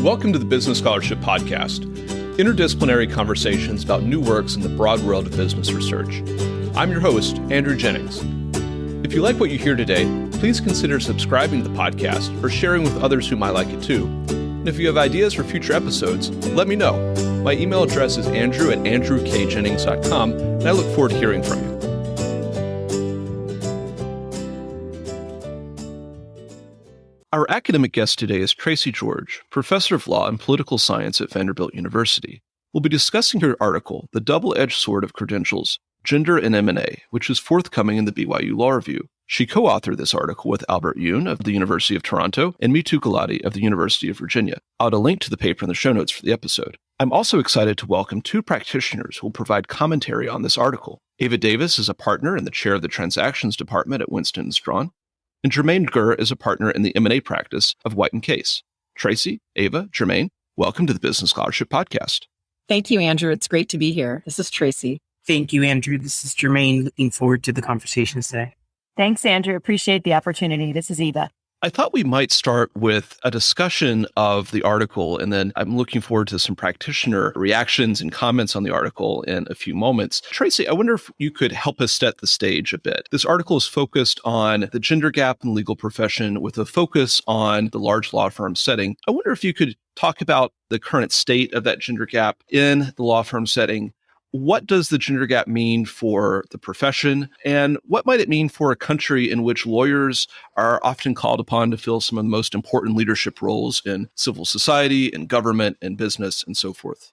Welcome to the Business Scholarship Podcast, interdisciplinary conversations about new works in the broad world of business research. I'm your host, Andrew Jennings. If you like what you hear today, please consider subscribing to the podcast or sharing with others who might like it too. And if you have ideas for future episodes, let me know. My email address is andrew@andrewkjennings.com, and I look forward to hearing from you. Our academic guest today is Tracey George, professor of law and political science at Vanderbilt University. We'll be discussing her article, The Double-Edged Sword of Credentials, Gender in M&A, which is forthcoming in the BYU Law Review. She co-authored this article with Albert Yoon of the University of Toronto and Mitu Gulati of the University of Virginia. I'll add a link to the paper in the show notes for the episode. I'm also excited to welcome two practitioners who will provide commentary on this article. Ava Davis is a partner and the chair of the Transactions Department at Winston & Strawn, and Germaine Gurr is a partner in the M&A practice of White & Case. Tracey, Ava, Germaine, welcome to the Business Scholarship Podcast. Thank you, Andrew. It's great to be here. This is Tracey. Thank you, Andrew. This is Germaine. Looking forward to the conversation today. Thanks, Andrew. Appreciate the opportunity. This is Eva. I thought we might start with a discussion of the article, and then I'm looking forward to some practitioner reactions and comments on the article in a few moments. Tracey, I wonder if you could help us set the stage a bit. This article is focused on the gender gap in the legal profession with a focus on the large law firm setting. I wonder if you could talk about the current state of that gender gap in the law firm setting. What does the gender gap mean for the profession? And what might it mean for a country in which lawyers are often called upon to fill some of the most important leadership roles in civil society, in government, in business, and so forth?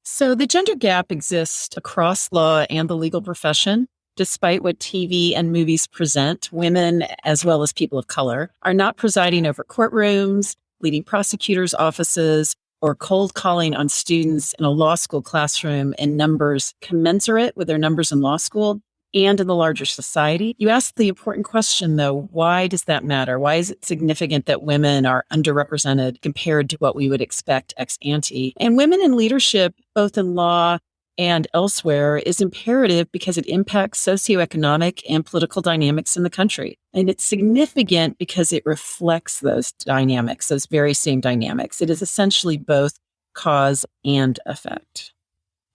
So the gender gap exists across law and the legal profession. Despite what TV and movies present, women, as well as people of color, are not presiding over courtrooms, leading prosecutors' offices, or cold calling on students in a law school classroom in numbers commensurate with their numbers in law school and in the larger society. You asked the important question, though, why does that matter? Why is it significant that women are underrepresented compared to what we would expect ex ante? And women in leadership, both in law and elsewhere, is imperative because it impacts socioeconomic and political dynamics in the country. And it's significant because it reflects those dynamics, those very same dynamics. It is essentially both cause and effect.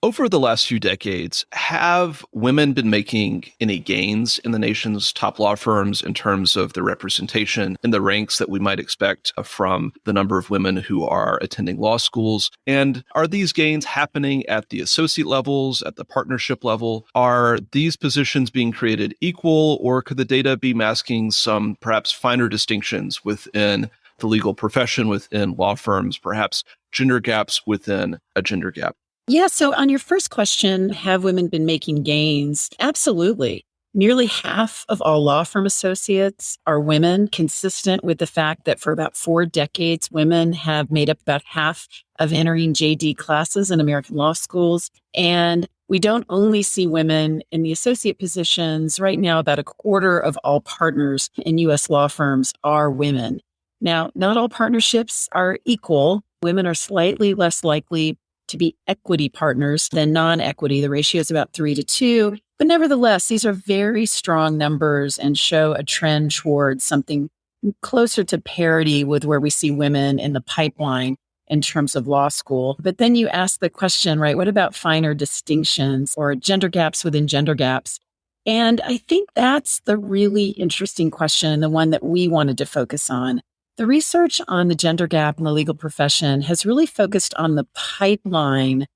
Over the last few decades, have women been making any gains in the nation's top law firms in terms of the representation in the ranks that we might expect from the number of women who are attending law schools? And are these gains happening at the associate levels, at the partnership level? Are these positions being created equal, or could the data be masking some perhaps finer distinctions within the legal profession, within law firms, perhaps gender gaps within a gender gap? Yeah, so on your first question, have women been making gains? Absolutely. Nearly half of all law firm associates are women, consistent with the fact that for about 4 decades, women have made up about half of entering JD classes in American law schools. And we don't only see women in the associate positions. Right now, about a quarter of all partners in U.S. law firms are women. Now, not all partnerships are equal. Women are slightly less likely to be equity partners than non-equity. The ratio is about 3-2. But nevertheless, these are very strong numbers and show a trend towards something closer to parity with where we see women in the pipeline in terms of law school. But then you ask the question, right, what about finer distinctions or gender gaps within gender gaps? And I think that's the really interesting question and the one that we wanted to focus on. The research on the gender gap in the legal profession has really focused on the pipeline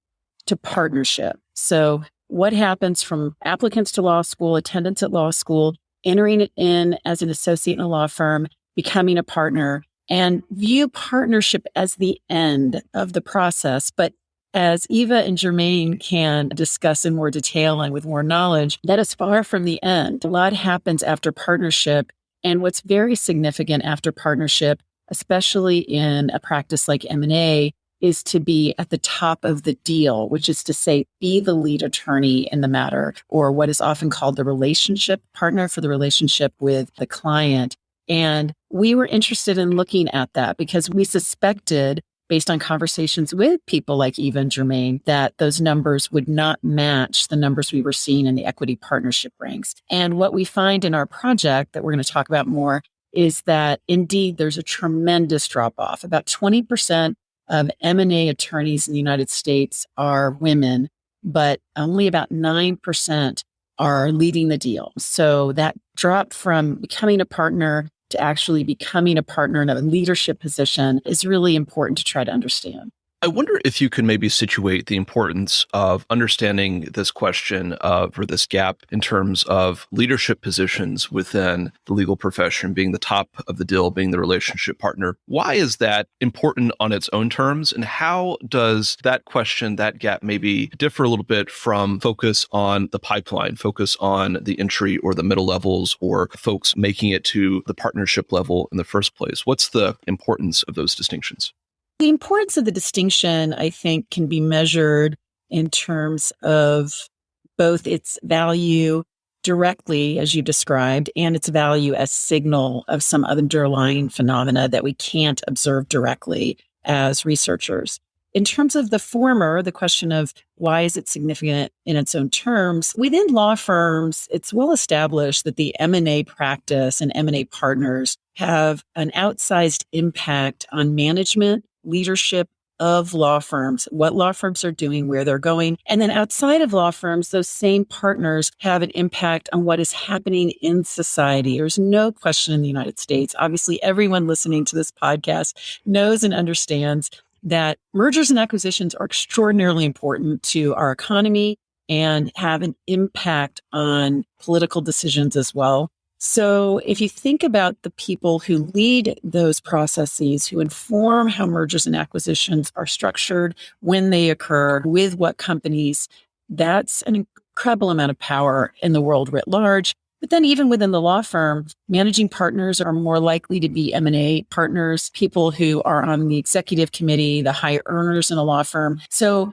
to partnership. So what happens from applicants to law school, attendance at law school, entering it in as an associate in a law firm, becoming a partner, and view partnership as the end of the process. But as Eva and Germaine can discuss in more detail and with more knowledge, that is far from the end. A lot happens after partnership. And what's very significant after partnership, especially in a practice like M&A, is to be at the top of the deal, which is to say, be the lead attorney in the matter, or what is often called the relationship partner for the relationship with the client. And we were interested in looking at that because we suspected, based on conversations with people like Eva and Germaine, that those numbers would not match the numbers we were seeing in the equity partnership ranks. And what we find in our project that we're going to talk about more is that indeed there's a tremendous drop off. About 20% of M&A attorneys in the United States are women, but only about 9% are leading the deal. So that drop from becoming a partner to actually becoming a partner in a leadership position is really important to try to understand. I wonder if you could maybe situate the importance of understanding this question or this gap in terms of leadership positions within the legal profession, being the top of the deal, being the relationship partner. Why is that important on its own terms? And how does that question, that gap maybe differ a little bit from focus on the pipeline, focus on the entry or the middle levels or folks making it to the partnership level in the first place? What's the importance of those distinctions? The importance of the distinction, I think, can be measured in terms of both its value directly, as you described, and its value as signal of some underlying phenomena that we can't observe directly as researchers. In terms of the former, the question of why is it significant in its own terms, within law firms, it's well established that the M&A practice and M&A partners have an outsized impact on management, leadership of law firms, what law firms are doing, where they're going. And then outside of law firms, those same partners have an impact on what is happening in society. There's no question in the United States. Obviously, everyone listening to this podcast knows and understands that mergers and acquisitions are extraordinarily important to our economy and have an impact on political decisions as well. So if you think about the people who lead those processes, who inform how mergers and acquisitions are structured, when they occur, with what companies, that's an incredible amount of power in the world writ large. But then even within the law firm, managing partners are more likely to be M&A partners, people who are on the executive committee, the high earners in a law firm. So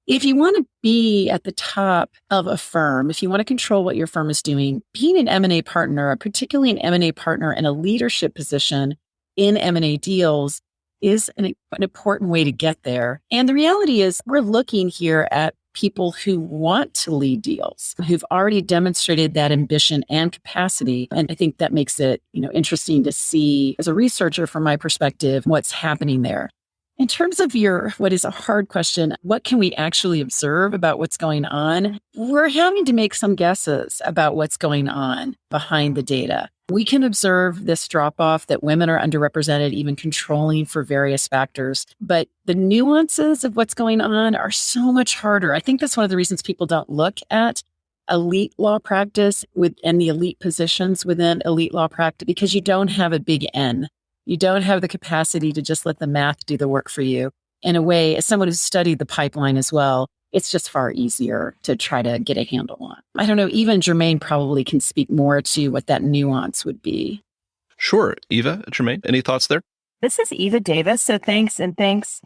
if you want to be at the top of a firm, if you want to control what your firm is doing, being an M&A partner, particularly an M&A partner in a leadership position in M&A deals, is an important way to get there. And the reality is we're looking here at people who want to lead deals, who've already demonstrated that ambition and capacity. And I think that makes it, interesting to see as a researcher from my perspective, what's happening there. In terms of what is a hard question, what can we actually observe about what's going on? We're having to make some guesses about what's going on behind the data. We can observe this drop-off that women are underrepresented, even controlling for various factors. But the nuances of what's going on are so much harder. I think that's one of the reasons people don't look at elite law practice and the elite positions within elite law practice, because you don't have a big N. You don't have the capacity to just let the math do the work for you. In a way, as someone who's studied the pipeline as well, it's just far easier to try to get a handle on. I don't know, even Germaine probably can speak more to what that nuance would be. Sure. Eva, Germaine, any thoughts there? This is Eva Davis. So thanks,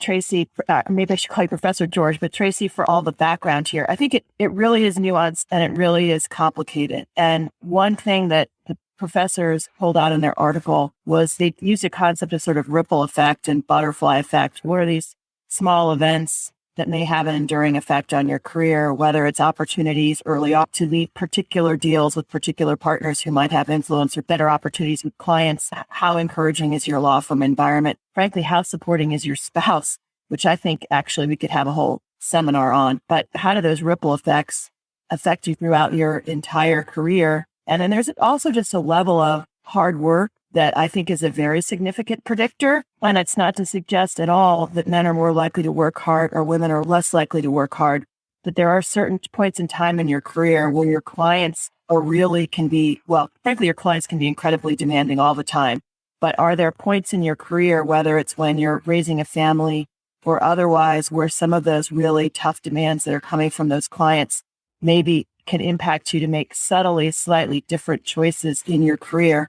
Tracey. Maybe I should call you Professor George, but Tracey, for all the background here. I think it really is nuanced and it really is complicated. And one thing that the professors pulled out in their article was they used a concept of sort of ripple effect and butterfly effect. What are these small events that may have an enduring effect on your career, whether it's opportunities early on to lead particular deals with particular partners who might have influence or better opportunities with clients? How encouraging is your law firm environment? Frankly, how supporting is your spouse, which I think actually we could have a whole seminar on. But how do those ripple effects affect you throughout your entire career? And then there's also just a level of hard work that I think is a very significant predictor. And it's not to suggest at all that men are more likely to work hard or women are less likely to work hard. But there are certain points in time in your career where your clients frankly, your clients can be incredibly demanding all the time. But are there points in your career, whether it's when you're raising a family or otherwise, where some of those really tough demands that are coming from those clients maybe can impact you to make subtly slightly different choices in your career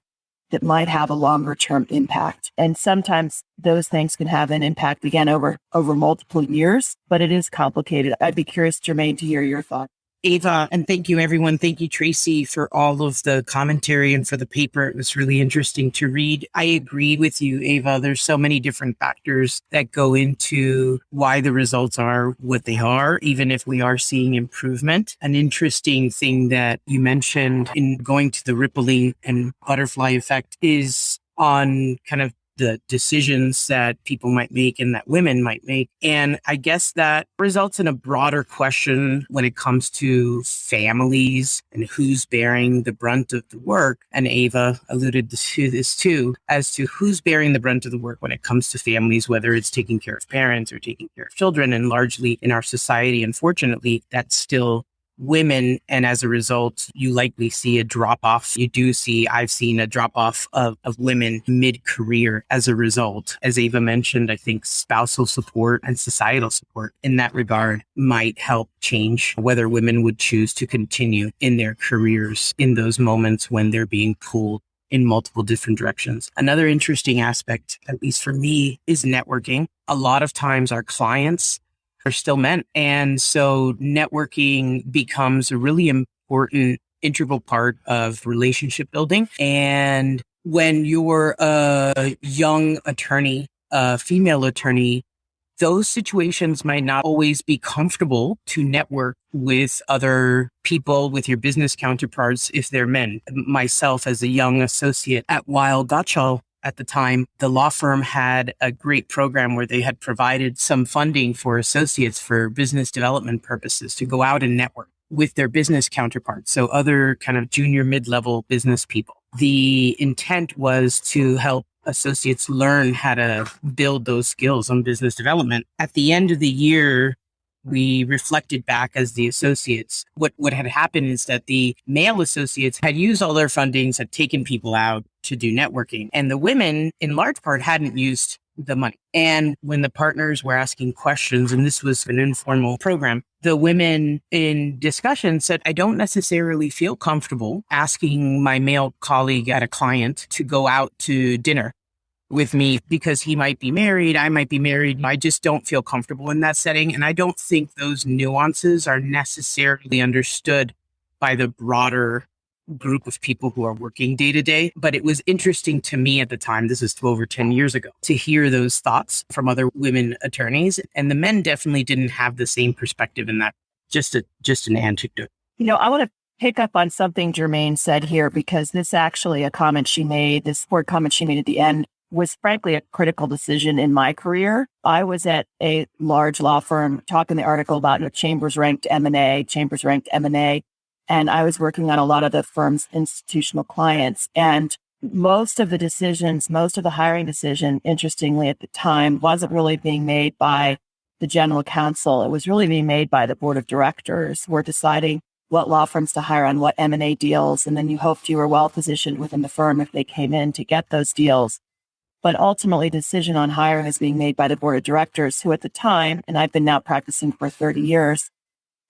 that might have a longer term impact. And sometimes those things can have an impact again over multiple years, but it is complicated. I'd be curious, Germaine, to hear your thoughts. Eva, and thank you, everyone. Thank you, Tracey, for all of the commentary and for the paper. It was really interesting to read. I agree with you, Eva. There's so many different factors that go into why the results are what they are, even if we are seeing improvement. An interesting thing that you mentioned in going to the rippling and butterfly effect is on kind of the decisions that people might make and that women might make. And I guess that results in a broader question when it comes to families and who's bearing the brunt of the work. And Ava alluded to this too, as to who's bearing the brunt of the work when it comes to families, whether it's taking care of parents or taking care of children. And largely in our society, unfortunately, that's still women. And as a result, you likely see a drop off. I've seen a drop off of women mid-career as a result. As Ava mentioned, I think spousal support and societal support in that regard might help change whether women would choose to continue in their careers in those moments when they're being pulled in multiple different directions. Another interesting aspect, at least for me, is networking. A lot of times our clients are still men. And so networking becomes a really important integral part of relationship building. And when you're a young attorney, a female attorney, those situations might not always be comfortable to network with other people, with your business counterparts, if they're men. Myself, as a young associate at Weil Gotshal, at the time, the law firm had a great program where they had provided some funding for associates for business development purposes to go out and network with their business counterparts. So other kind of junior mid-level business people. The intent was to help associates learn how to build those skills on business development. At the end of the year, we reflected back as the associates. What had happened is that the male associates had used all their fundings, had taken people out to do networking. And the women, in large part, hadn't used the money. And when the partners were asking questions, and this was an informal program, the women in discussion said, I don't necessarily feel comfortable asking my male colleague at a client to go out to dinner with me because he might be married, I might be married. I just don't feel comfortable in that setting. And I don't think those nuances are necessarily understood by the broader group of people who are working day to day. But it was interesting to me at the time, this is over 10 years ago, to hear those thoughts from other women attorneys. And the men definitely didn't have the same perspective in that. Just an anecdote. I want to pick up on something Germaine said here, because this actually a comment she made, this word comment she made at the end, was frankly a critical decision in my career. I was at a large law firm talking the article about Chambers ranked M&A, and I was working on a lot of the firm's institutional clients. And most of the hiring decision, interestingly at the time, wasn't really being made by the general counsel. It was really being made by the board of directors who were deciding what law firms to hire on what M&A deals. And then you hoped you were well positioned within the firm if they came in to get those deals. But ultimately, the decision on hiring is being made by the board of directors, who at the time, and I've been now practicing for 30 years,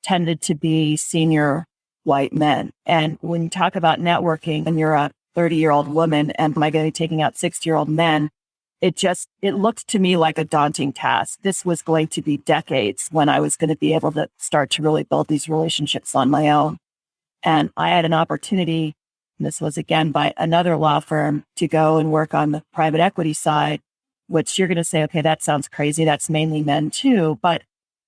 tended to be senior white men. And when you talk about networking and you're a 30-year-old woman, and am I going to be taking out 60-year-old men? It looked to me like a daunting task. This was going to be decades when I was going to be able to start to really build these relationships on my own. And I had an opportunity, and this was again by another law firm, to go and work on the private equity side, which you're going to say, okay, that sounds crazy. That's mainly men too. But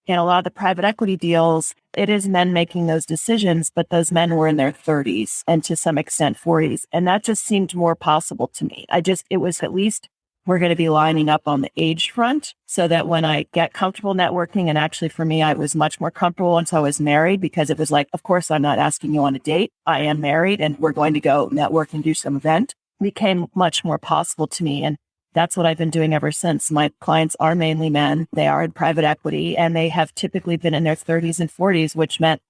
in a lot of the private equity deals, it is men making those decisions, but those men were in their 30s and to some extent 40s. And that just seemed more possible to me. It was at least we're going to be lining up on the age front so that when I get comfortable networking, and actually for me, I was much more comfortable once I was married, because it was like, of course, I'm not asking you on a date. I am married and we're going to go network and do some event. It became much more possible to me. And that's what I've been doing ever since. My clients are mainly men. They are in private equity, and they have typically been in their 30s and 40s, which meant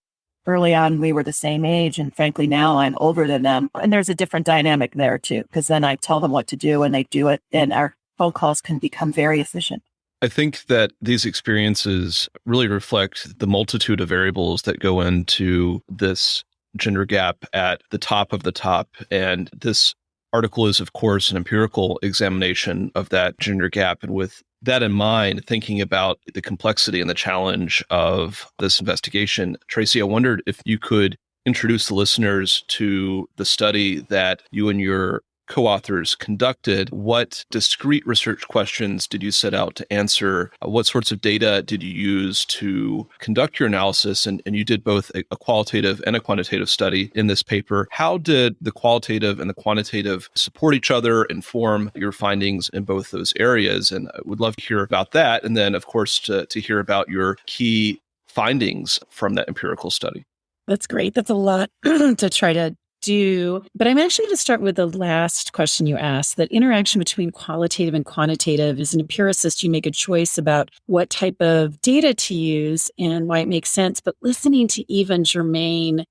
early on we were the same age. And frankly, now I'm older than them. And there's a different dynamic there too, because then I tell them what to do and they do it. And our phone calls can become very efficient. I think that these experiences really reflect the multitude of variables that go into this gender gap at the top of the top. And this article is, of course, an empirical examination of that gender gap. And with that in mind, thinking about the complexity and the challenge of this investigation, Tracey, I wondered if you could introduce the listeners to the study that you and your co-authors conducted. What discrete research questions did you set out to answer? What sorts of data did you use to conduct your analysis? And you did both a qualitative and a quantitative study in this paper. How did the qualitative and the quantitative support each other, inform your findings in both those areas? And I would love to hear about that. And then, of course, to hear about your key findings from that empirical study. That's great. That's a lot to try to do. But I'm actually going to start with the last question you asked. That interaction between qualitative and quantitative. As an empiricist, you make a choice about what type of data to use and why it makes sense. But listening to even Germaine,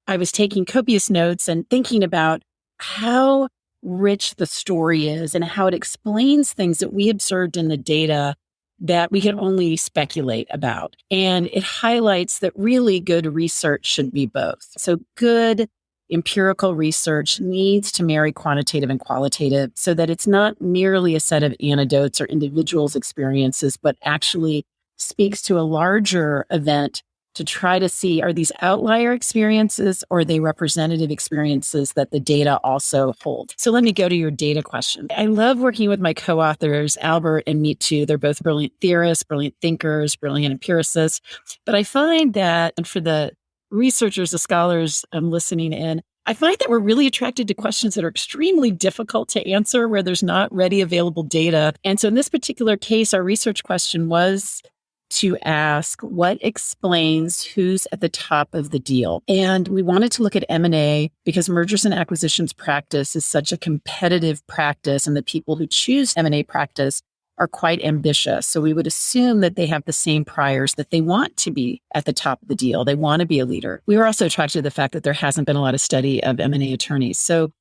I was taking copious notes and thinking about how rich the story is and how it explains things that we observed in the data that we can only speculate about. And it highlights that really good research should be both. So good empirical research needs to marry quantitative and qualitative so that it's not merely a set of anecdotes or individuals' experiences, but actually speaks to a larger event to try to see, are these outlier experiences or are they representative experiences that the data also hold? So let me go to your data question. I love working with my co-authors, Albert and me too. They're both brilliant theorists, brilliant thinkers, brilliant empiricists. But I find that, and for the researchers, the scholars listening in, I find that we're really attracted to questions that are extremely difficult to answer where there's not ready available data. And so in this particular case, our research question was to ask what explains who's at the top of the deal. And we wanted to look at M&A because mergers and acquisitions practice is such a competitive practice, and the people who choose M&A practice are quite ambitious. So we would assume that they have the same priors, that they want to be at the top of the deal. They want to be a leader. We were also attracted to the fact that there hasn't been a lot of study of M&A attorneys. So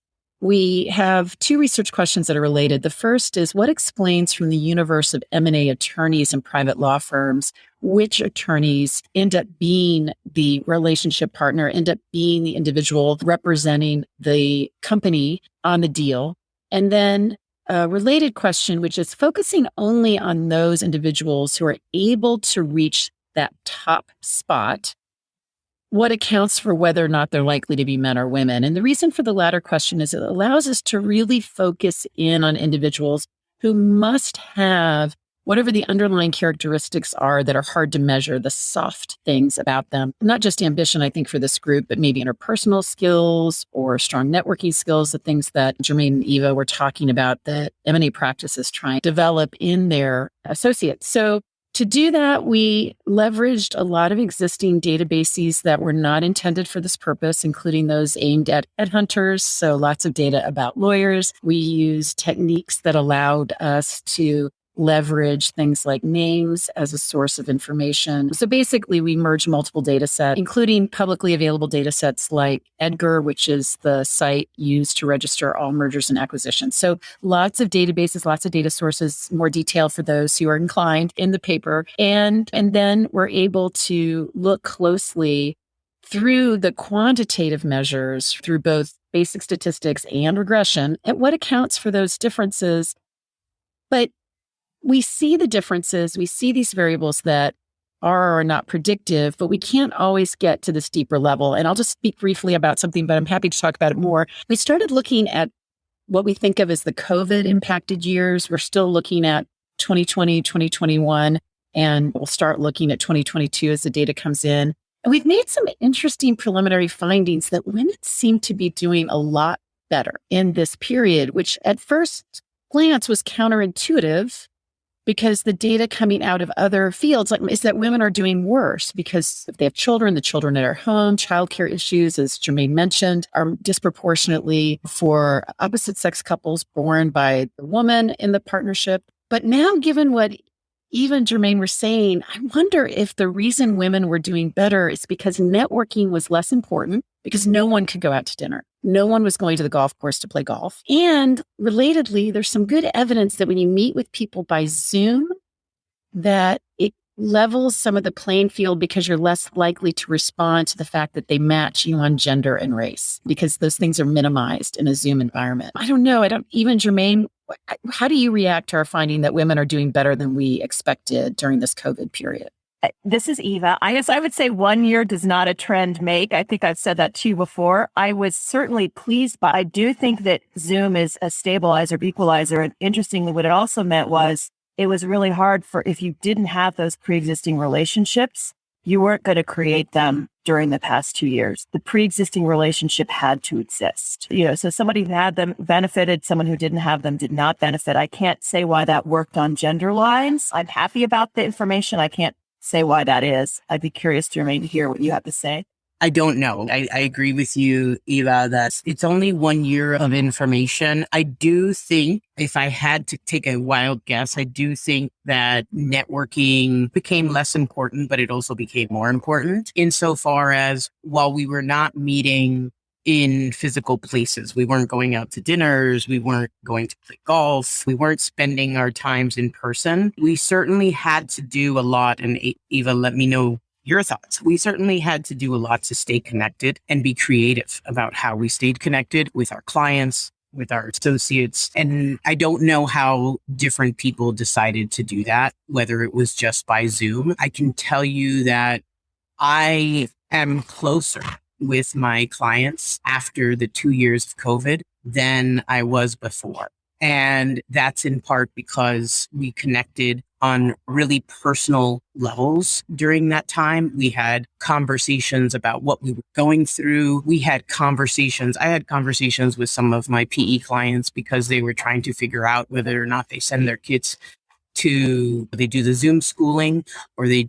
we have two research questions that are related. The first is what explains from the universe of M&A attorneys and private law firms, which attorneys end up being the relationship partner, end up being the individual representing the company on the deal. And then a related question, which is focusing only on those individuals who are able to reach that top spot, what accounts for whether or not they're likely to be men or women. And the reason for the latter question is it allows us to really focus in on individuals who must have whatever the underlying characteristics are that are hard to measure, the soft things about them. Not just ambition, I think, for this group, but maybe interpersonal skills or strong networking skills, the things that Germaine and Eva were talking about that M&A practices trying to develop in their associates. So to do that, we leveraged a lot of existing databases that were not intended for this purpose, including those aimed at headhunters. So lots of data about lawyers. We used techniques that allowed us to leverage things like names as a source of information. So basically, we merged multiple data sets, including publicly available data sets like Gurr, which is the site used to register all mergers and acquisitions. So lots of databases, lots of data sources, more detail for those who are inclined in the paper. And then we're able to look closely through the quantitative measures, through both basic statistics and regression, at what accounts for those differences. But we see the differences, we see these variables that are or are not predictive, but we can't always get to this deeper level. And I'll just speak briefly about something, but I'm happy to talk about it more. We started looking at what we think of as the COVID impacted years. We're still looking at 2020, 2021, and we'll start looking at 2022 as the data comes in. And we've made some interesting preliminary findings that women seem to be doing a lot better in this period, which at first glance was counterintuitive, because the data coming out of other fields is that women are doing worse because if they have children, the children at our home, childcare issues, as Germaine mentioned, are disproportionately for opposite sex couples born by the woman in the partnership. But now, given what Eva and Germaine were saying, I wonder if the reason women were doing better is because networking was less important because no one could go out to dinner. No one was going to the golf course to play golf. And relatedly, there's some good evidence that when you meet with people by Zoom, that it levels some of the playing field because you're less likely to respond to the fact that they match you on gender and race, because those things are minimized in a Zoom environment. I don't know. Even Germaine, how do you react to our finding that women are doing better than we expected during this COVID period? This is Eva. I guess I would say 1 year does not a trend make. I think I've said that to you before. I was certainly pleased, but I do think that Zoom is a stabilizer, equalizer. And interestingly, what it also meant was it was really hard for if you didn't have those pre-existing relationships, you weren't going to create them during the past 2 years. The pre-existing relationship had to exist. So somebody who had them benefited, someone who didn't have them did not benefit. I can't say why that worked on gender lines. I'm happy about the information. I can't say why that is. I'd be curious, Germaine, to hear what you have to say. I don't know. I agree with you, Eva, that it's only 1 year of information. I do think, if I had to take a wild guess, I do think that networking became less important, but it also became more important insofar as while we were not meeting in physical places, we weren't going out to dinners, we weren't going to play golf, we weren't spending our times in person. We certainly had to do a lot, and Eva, let me know your thoughts. We certainly had to do a lot to stay connected and be creative about how we stayed connected with our clients, with our associates. And I don't know how different people decided to do that, whether it was just by Zoom. I can tell you that I am closer with my clients after the 2 years of COVID than I was before. And that's in part because we connected on really personal levels during that time. We had conversations about what we were going through. I had conversations with some of my PE clients because they were trying to figure out whether or not they send their kids they do the Zoom schooling or they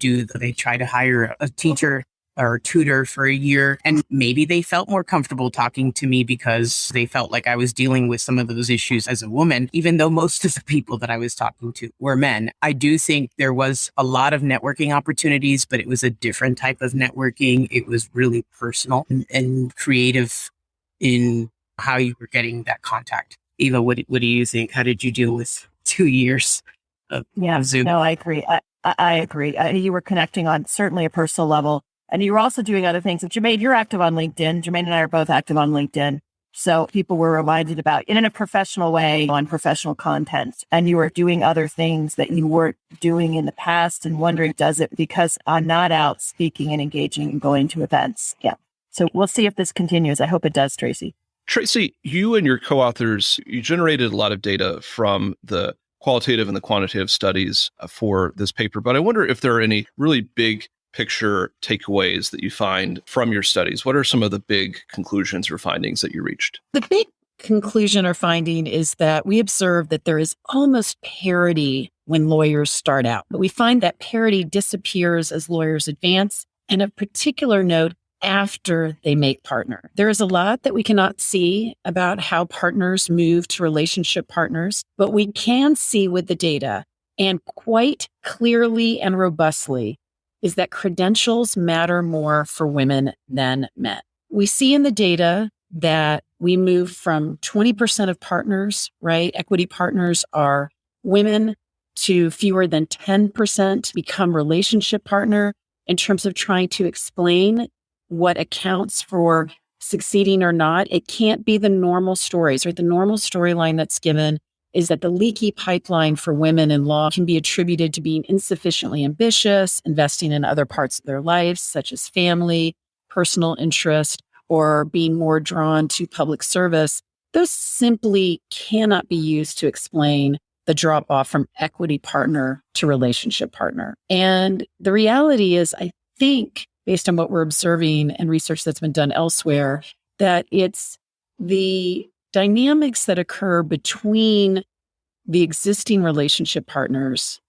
try to hire a teacher or tutor for a year. And maybe they felt more comfortable talking to me because they felt like I was dealing with some of those issues as a woman, even though most of the people that I was talking to were men. I do think there was a lot of networking opportunities, but it was a different type of networking. It was really personal and creative in how you were getting that contact. Eva, what do you think? How did you deal with 2 years of Zoom? No, I agree. I agree. You were connecting on certainly a personal level. And you were also doing other things. Germaine, you're active on LinkedIn. Germaine and I are both active on LinkedIn. So people were reminded about it in a professional way on professional content. And you were doing other things that you weren't doing in the past and wondering, does it? Because I'm not out speaking and engaging and going to events. Yeah. So we'll see if this continues. I hope it does, Tracey. Tracey, you and your co-authors, you generated a lot of data from the qualitative and the quantitative studies for this paper. But I wonder if there are any really big picture takeaways that you find from your studies. What are some of the big conclusions or findings that you reached? The big conclusion or finding is that we observe that there is almost parity when lawyers start out. But we find that parity disappears as lawyers advance, and of particular note, after they make partner. There is a lot that we cannot see about how partners move to relationship partners, but we can see with the data, and quite clearly and robustly, is that credentials matter more for women than men. We see in the data that we move from 20% of partners, right? Equity partners are women, to fewer than 10% become relationship partner in terms of trying to explain what accounts for succeeding or not. It can't be the normal stories, right? The normal storyline that's given is that the leaky pipeline for women in law can be attributed to being insufficiently ambitious, investing in other parts of their lives, such as family, personal interest, or being more drawn to public service. Those simply cannot be used to explain the drop off from equity partner to relationship partner. And the reality is, I think, based on what we're observing and research that's been done elsewhere, that it's the dynamics that occur between the existing relationship partners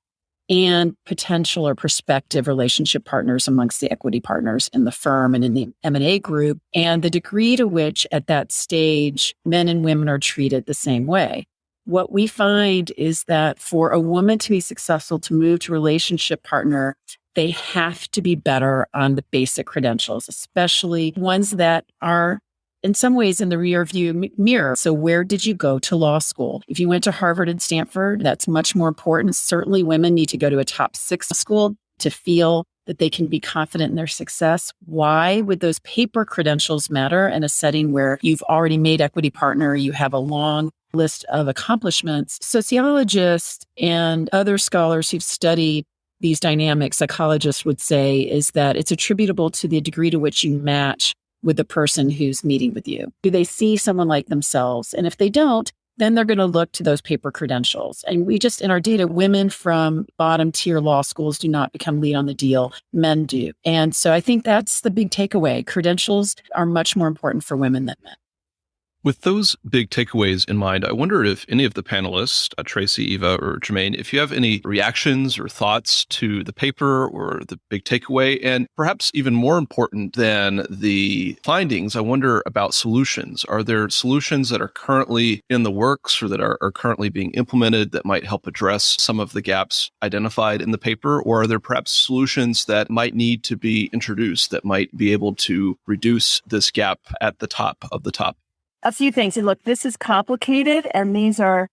and potential or prospective relationship partners amongst the equity partners in the firm and in the M&A group, and the degree to which at that stage men and women are treated the same way. What we find is that for a woman to be successful to move to relationship partner, they have to be better on the basic credentials, especially ones that are in some ways in the rear view mirror. So where did you go to law school? If you went to Harvard and Stanford, that's much more important. Certainly women need to go to a top 6 school to feel that they can be confident in their success. Why would those paper credentials matter in a setting where you've already made equity partner, you have a long list of accomplishments? Sociologists and other scholars who've studied these dynamics, psychologists would say, is that it's attributable to the degree to which you match with the person who's meeting with you. Do they see someone like themselves? And if they don't, then they're going to look to those paper credentials. And we just, in our data, women from bottom tier law schools do not become lead on the deal. Men do. And so I think that's the big takeaway. Credentials are much more important for women than men. With those big takeaways in mind, I wonder if any of the panelists, Tracey, Eva, or Germaine, if you have any reactions or thoughts to the paper or the big takeaway, and perhaps even more important than the findings, I wonder about solutions. Are there solutions that are currently in the works or that are currently being implemented that might help address some of the gaps identified in the paper? Or are there perhaps solutions that might need to be introduced that might be able to reduce this gap at the top of the top? A few things. And look, this is complicated, and these are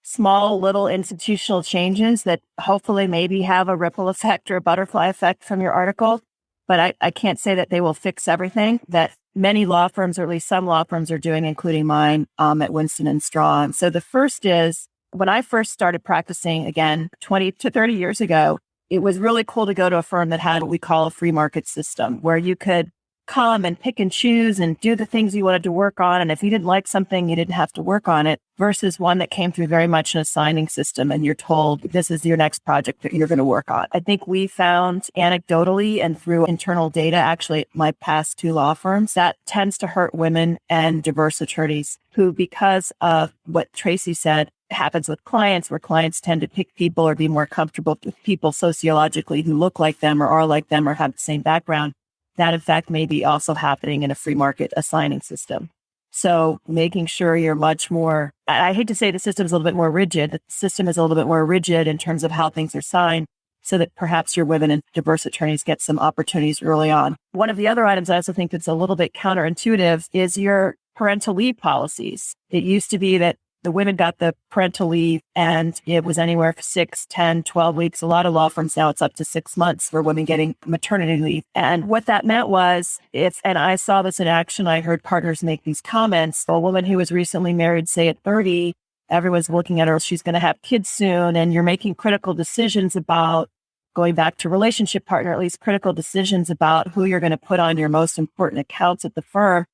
small little institutional changes that hopefully maybe have a ripple effect or a butterfly effect from your article. But I can't say that they will fix everything that many law firms, or at least some law firms, are doing, including mine at Winston and Strawn. So the first is, when I first started practicing, again, 20 to 30 years ago, it was really cool to go to a firm that had what we call a free market system, where you could come and pick and choose and do the things you wanted to work on. And if you didn't like something, you didn't have to work on it, versus one that came through very much an assigning system. And you're told, this is your next project that you're going to work on. I think we found anecdotally and through internal data, actually my past two law firms, that tends to hurt women and diverse attorneys who, because of what Tracey said, happens with clients, where clients tend to pick people or be more comfortable with people sociologically who look like them or are like them or have the same background. That, in fact, may be also happening in a free market assigning system. So making sure you're much more, I hate to say the system is a little bit more rigid. The system is a little bit more rigid in terms of how things are signed, so that perhaps your women and diverse attorneys get some opportunities early on. One of the other items I also think that's a little bit counterintuitive is your parental leave policies. It used to be that the women got the parental leave and it was anywhere for 6, 10, 12 weeks. A lot of law firms now, it's up to 6 months for women getting maternity leave. And what that meant was, and I saw this in action, I heard partners make these comments. A woman who was recently married, say at 30, everyone's looking at her, she's going to have kids soon. And you're making critical decisions about going back to relationship partner, at least critical decisions about who you're going to put on your most important accounts at the firm.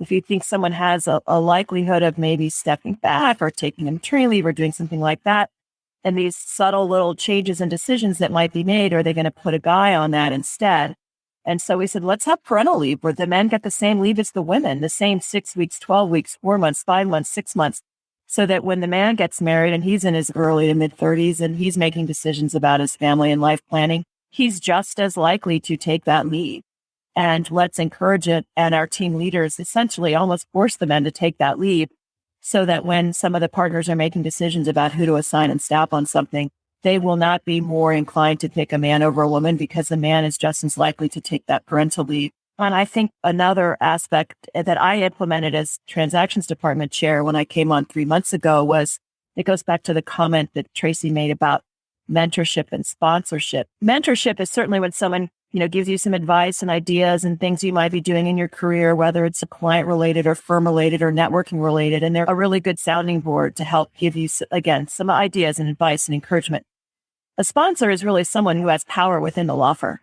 If you think someone has a likelihood of maybe stepping back or taking a maternity leave or doing something like that, and these subtle little changes and decisions that might be made, are they going to put a guy on that instead? And so we said, let's have parental leave where the men get the same leave as the women, the same 6 weeks, 12 weeks, 4 months, 5 months, 6 months, so that when the man gets married and he's in his early to mid 30s and he's making decisions about his family and life planning, he's just as likely to take that leave. And let's encourage it. And our team leaders essentially almost force the men to take that leave, so that when some of the partners are making decisions about who to assign and staff on something, they will not be more inclined to pick a man over a woman, because the man is just as likely to take that parental leave. And I think another aspect that I implemented as transactions department chair when I came on 3 months ago was, it goes back to the comment that Tracey made about mentorship and sponsorship. Mentorship is certainly when someone gives you some advice and ideas and things you might be doing in your career, whether it's a client related or firm related or networking related. And they're a really good sounding board to help give you, again, some ideas and advice and encouragement. A sponsor is really someone who has power within the law firm,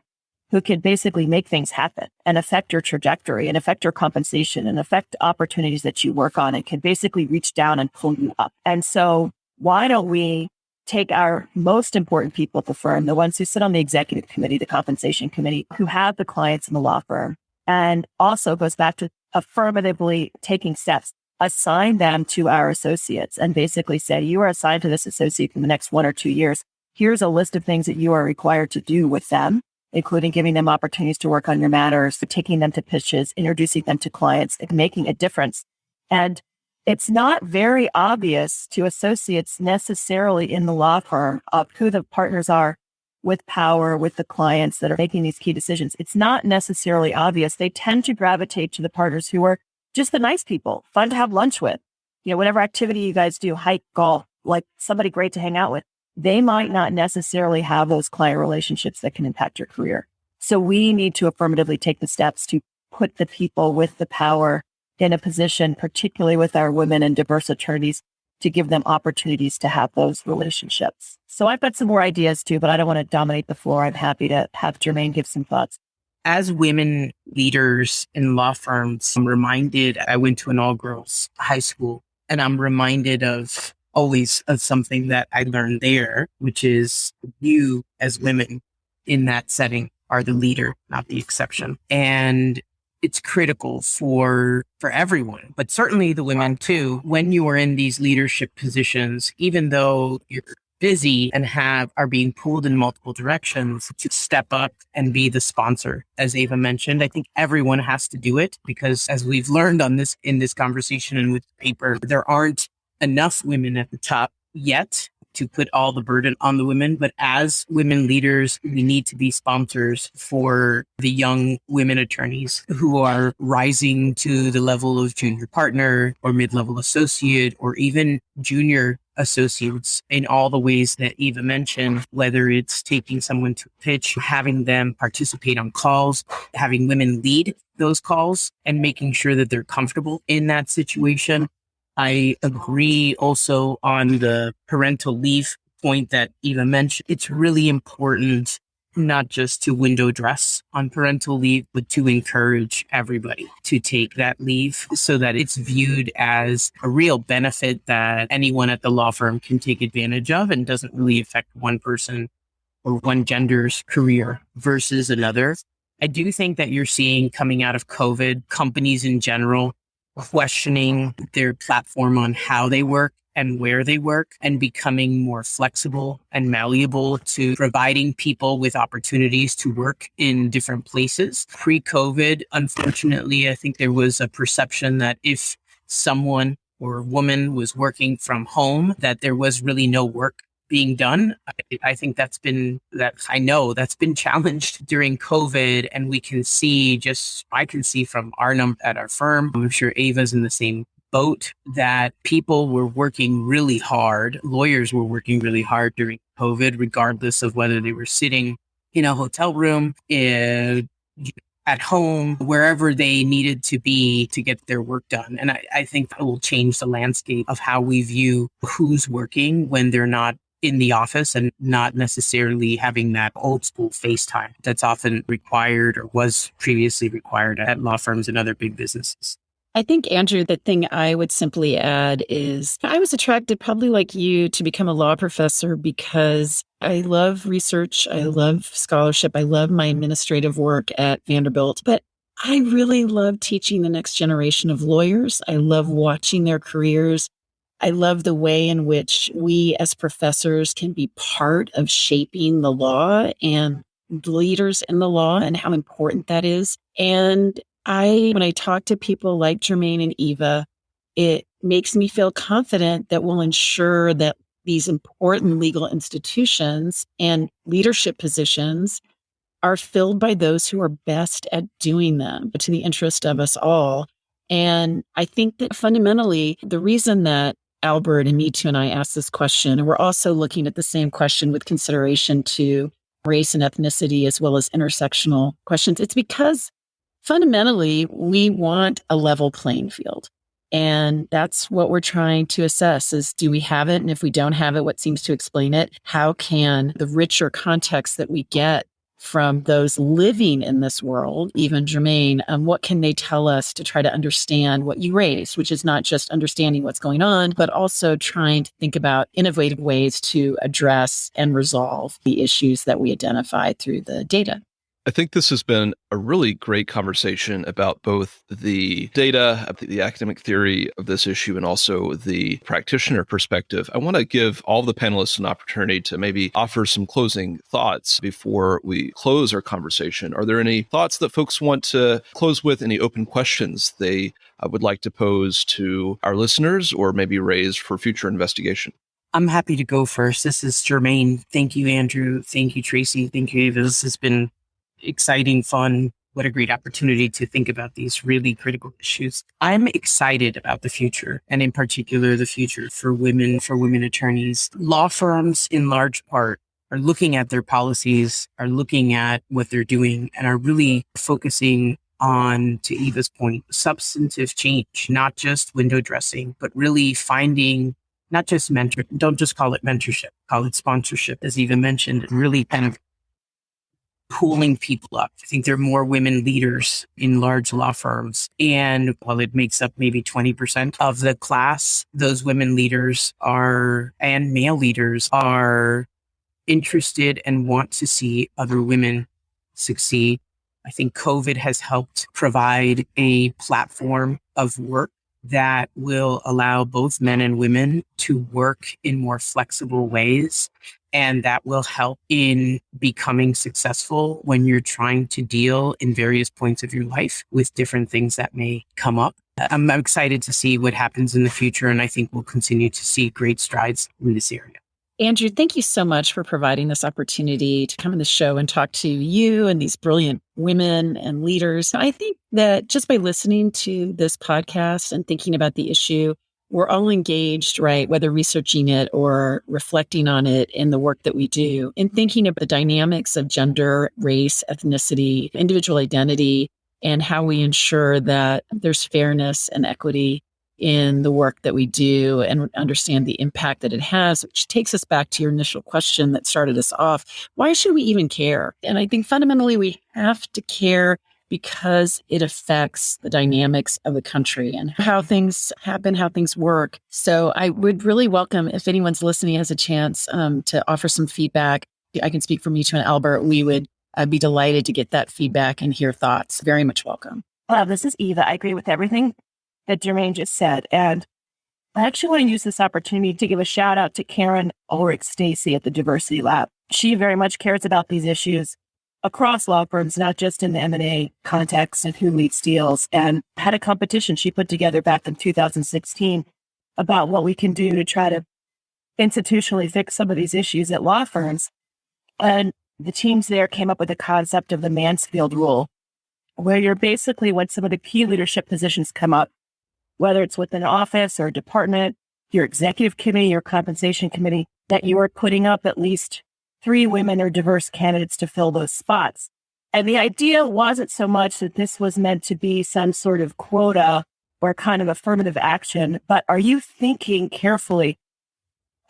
who can basically make things happen and affect your trajectory and affect your compensation and affect opportunities that you work on, and can basically reach down and pull you up. And so why don't we take our most important people at the firm, the ones who sit on the executive committee, the compensation committee, who have the clients in the law firm, and also goes back to affirmatively taking steps, assign them to our associates and basically say, you are assigned to this associate for the next 1 or 2 years. Here's a list of things that you are required to do with them, including giving them opportunities to work on your matters, taking them to pitches, introducing them to clients, and making a difference. And it's not very obvious to associates necessarily in the law firm of who the partners are with power, with the clients that are making these key decisions. It's not necessarily obvious. They tend to gravitate to the partners who are just the nice people, fun to have lunch with. Whatever activity you guys do, hike, golf, like somebody great to hang out with. They might not necessarily have those client relationships that can impact your career. So we need to affirmatively take the steps to put the people with the power in a position, particularly with our women and diverse attorneys, to give them opportunities to have those relationships. So I've got some more ideas too, but I don't want to dominate the floor. I'm happy to have Germaine give some thoughts. As women leaders in law firms, I'm reminded, I went to an all-girls high school, and I'm reminded of always of something that I learned there, which is you as women in that setting are the leader, not the exception. And it's critical for everyone, but certainly the women too, when you are in these leadership positions, even though you're busy and are being pulled in multiple directions, to step up and be the sponsor. As Ava mentioned, I think everyone has to do it because, as we've learned in this conversation and with the paper, there aren't enough women at the top yet to put all the burden on the women. But as women leaders, we need to be sponsors for the young women attorneys who are rising to the level of junior partner or mid-level associate or even junior associates in all the ways that Eva mentioned, whether it's taking someone to a pitch, having them participate on calls, having women lead those calls, and making sure that they're comfortable in that situation. I agree also on the parental leave point that Eva mentioned. It's really important not just to window dress on parental leave, but to encourage everybody to take that leave so that it's viewed as a real benefit that anyone at the law firm can take advantage of and doesn't really affect one person or one gender's career versus another. I do think that you're seeing coming out of COVID, companies in general questioning their platform on how they work and where they work and becoming more flexible and malleable to providing people with opportunities to work in different places. Pre-COVID, unfortunately, I think there was a perception that if someone or a woman was working from home, that there was really no work being done. I think that's been challenged during COVID, and we can see I can see from our number at our firm, I'm sure Ava's in the same boat, that people were working really hard. Lawyers were working really hard during COVID, regardless of whether they were sitting in a hotel room, at home, wherever they needed to be to get their work done. And I think that will change the landscape of how we view who's working when they're not in the office and not necessarily having that old school FaceTime that's often required or was previously required at law firms and other big businesses. I think, Andrew, the thing I would simply add is I was attracted, probably like you, to become a law professor because I love research. I love scholarship. I love my administrative work at Vanderbilt. But I really love teaching the next generation of lawyers. I love watching their careers. I love the way in which we as professors can be part of shaping the law and leaders in the law and how important that is. And when I talk to people like Germaine and Eva, it makes me feel confident that we'll ensure that these important legal institutions and leadership positions are filled by those who are best at doing them to the interest of us all. And I think that fundamentally, the reason that Albert and Me Too and I asked this question, and we're also looking at the same question with consideration to race and ethnicity as well as intersectional questions, it's because fundamentally we want a level playing field. And that's what we're trying to assess is, do we have it? And if we don't have it, what seems to explain it? How can the richer context that we get from those living in this world, even Germaine, what can they tell us to try to understand what you raised, which is not just understanding what's going on, but also trying to think about innovative ways to address and resolve the issues that we identify through the data. I think this has been a really great conversation about both the data, the academic theory of this issue, and also the practitioner perspective. I want to give all the panelists an opportunity to maybe offer some closing thoughts before we close our conversation. Are there any thoughts that folks want to close with, any open questions they would like to pose to our listeners or maybe raise for future investigation? I'm happy to go first. This is Germaine. Thank you, Andrew. Thank you, Tracey. Thank you, Ava. This has been exciting, fun. What a great opportunity to think about these really critical issues. I'm excited about the future, and in particular, the future for women attorneys. Law firms, in large part, are looking at their policies, are looking at what they're doing, and are really focusing on, to Eva's point, substantive change, not just window dressing, but really finding not just mentor, don't just call it mentorship, call it sponsorship, as Eva mentioned, really kind of pulling people up. I think there are more women leaders in large law firms. And while it makes up maybe 20% of the class, those women leaders and male leaders are interested and want to see other women succeed. I think COVID has helped provide a platform of work that will allow both men and women to work in more flexible ways. And that will help in becoming successful when you're trying to deal in various points of your life with different things that may come up. I'm excited to see what happens in the future. And I think we'll continue to see great strides in this area. Andrew, thank you so much for providing this opportunity to come on the show and talk to you and these brilliant women and leaders. I think that just by listening to this podcast and thinking about the issue, we're all engaged, right? Whether researching it or reflecting on it in the work that we do, and thinking about the dynamics of gender, race, ethnicity, individual identity, and how we ensure that there's fairness and equity in the work that we do and understand the impact that it has, which takes us back to your initial question that started us off. Why should we even care? And I think fundamentally we have to care because it affects the dynamics of the country and how things happen, how things work. So I would really welcome, if anyone's listening has a chance to offer some feedback. I can speak for me too and Albert. We would be delighted to get that feedback and hear thoughts. Very much welcome. This is Eva. I agree with everything that Germaine just said. And I actually want to use this opportunity to give a shout out to Karen Ulrich Stacy at the Diversity Lab. She very much cares about these issues across law firms, not just in the M&A context and who leads deals, and had a competition she put together back in 2016 about what we can do to try to institutionally fix some of these issues at law firms. And the teams there came up with the concept of the Mansfield rule, where you're basically, when some of the key leadership positions come up, whether it's within an office or a department, your executive committee, your compensation committee, that you are putting up at least 3 women or diverse candidates to fill those spots. And the idea wasn't so much that this was meant to be some sort of quota or kind of affirmative action, but are you thinking carefully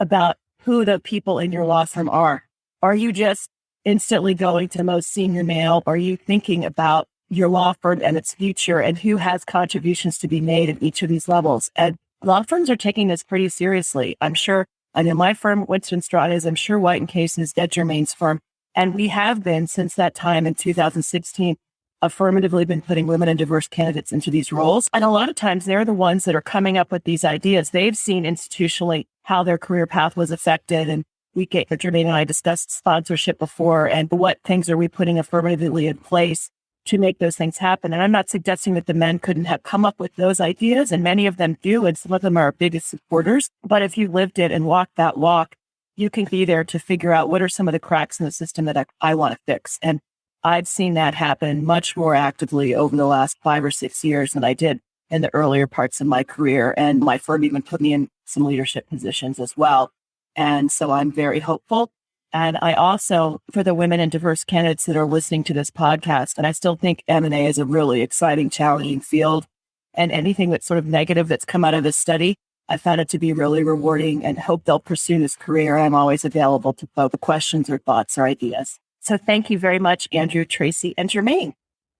about who the people in your law firm are? Are you just instantly going to the most senior male? Are you thinking about your law firm and its future and who has contributions to be made at each of these levels? And law firms are taking this pretty seriously. I know my firm, Winston Strada's, I'm sure White & Case is Germaine's firm. And we have been, since that time in 2016, affirmatively been putting women and diverse candidates into these roles. And a lot of times they're the ones that are coming up with these ideas. They've seen institutionally how their career path was affected. And Germaine and I discussed sponsorship before and what things are we putting affirmatively in place to make those things happen. And I'm not suggesting that the men couldn't have come up with those ideas, and many of them do, and some of them are our biggest supporters. But if you lived it and walked that walk, you can be there to figure out what are some of the cracks in the system that I want to fix. And I've seen that happen much more actively over the last 5 or 6 years than I did in the earlier parts of my career. And my firm even put me in some leadership positions as well. And so I'm very hopeful. And I also, for the women and diverse candidates that are listening to this podcast, and I still think M&A is a really exciting, challenging field. And anything that's sort of negative that's come out of this study, I found it to be really rewarding and hope they'll pursue this career. I'm always available to both questions or thoughts or ideas. So thank you very much, Andrew, Tracey, and Germaine.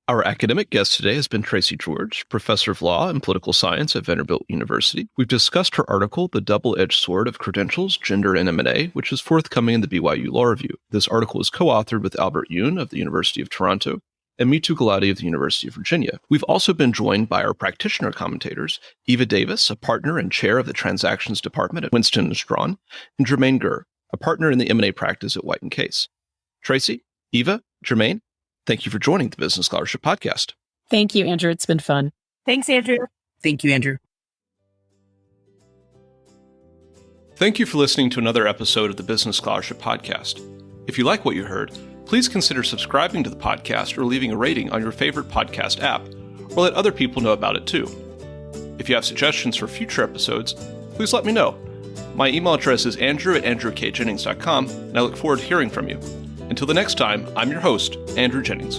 Our academic guest today has been Tracey George, professor of law and political science at Vanderbilt University. We've discussed her article, The Double-Edged Sword of Credentials, Gender and M&A, which is forthcoming in the BYU Law Review. This article is co-authored with Albert Yoon of the University of Toronto and Mitu Gulati of the University of Virginia. We've also been joined by our practitioner commentators, Eva Davis, a partner and chair of the Transactions Department at Winston & Strawn, and Germaine Gurr, a partner in the M&A practice at White & Case. Tracey, Eva, Germaine, thank you for joining the Business Scholarship Podcast. Thank you, Andrew. It's been fun. Thanks, Andrew. Thank you, Andrew. Thank you for listening to another episode of the Business Scholarship Podcast. If you like what you heard, please consider subscribing to the podcast or leaving a rating on your favorite podcast app, or let other people know about it too. If you have suggestions for future episodes, please let me know. My email address is andrew@andrewkjennings.com, and I look forward to hearing from you. Until the next time, I'm your host, Andrew Jennings.